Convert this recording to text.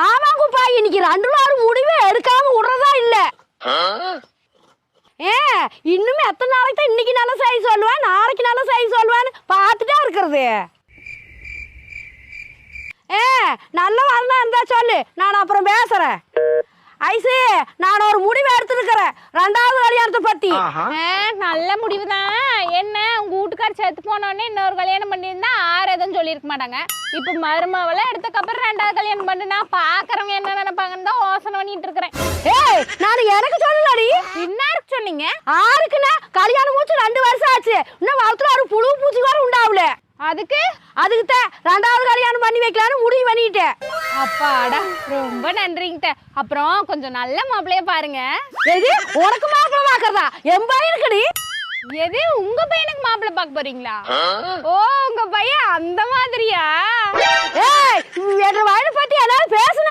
ஆமாங்கப்பா, இன்னைக்கு 2 நாள் முடிவே எடுக்காம விடுறதா இல்ல. இன்னும் எத்தனை நாளைக்கு தான் இன்னைக்கு நல்ல செய்தி சொல்லுவேன், நாளைக்கு நல்ல செய்தி சொல்லுவேன்னு பார்த்துட்டா இருக்கிறது. நல்ல வரலாம் இருந்தா சொல்லு, நான் அப்புறம் பேசுறேன். ஐசு, நான் ஒரு முடிவு எடுத்துருக்கிறேன் 2வது கல்யாணத்தை பத்தி. நல்ல முடிவு தான். என்ன உங்க வீட்டுக்கார் செத்து போனோடனே இன்னொரு கல்யாணம் பண்ணியிருந்தா எதுவும் சொல்லியிருக்க மாட்டாங்க. இப்ப மருமவெல்லாம் எடுத்தக்கப்புறம் 2வது கல்யாணம் பண்ணுனா பாக்குறவங்க என்ன நினைப்பாங்கன்னு தான் யோசனை பண்ணிட்டு இருக்கிறேன். நான் எனக்கு சொல்லலடி. இன்னாருக்கு சொன்னீங்க? ஆருக்குன்னா கல்யாணம் முடிச்சு 2 வருஷம் ஆச்சு, இன்னும் வளர்த்துல ஒரு புழு பூச்சி கூட உண்டாவல. அதுக்கு தான் 2வது கல்யாணம் பண்ணி வைக்கலான்னு முடிவு பண்ணிட்டேன். அப்பாடா, ரொம்ப நன்றிங்க. அப்புறம் கொஞ்சம் நல்ல மாப்பிள்ளைய பாருங்க. எது உனக்கு மாப்பிள்ளை பாக்குறதா? என் பையனுக்குடி. எது உங்க பையனுக்கு மாப்பிள்ளை பார்க்க போறீங்களா? ஓ, உங்க பையன் அந்த மாதிரியா? என் வயலை பத்தி ஏதாவது பேசுன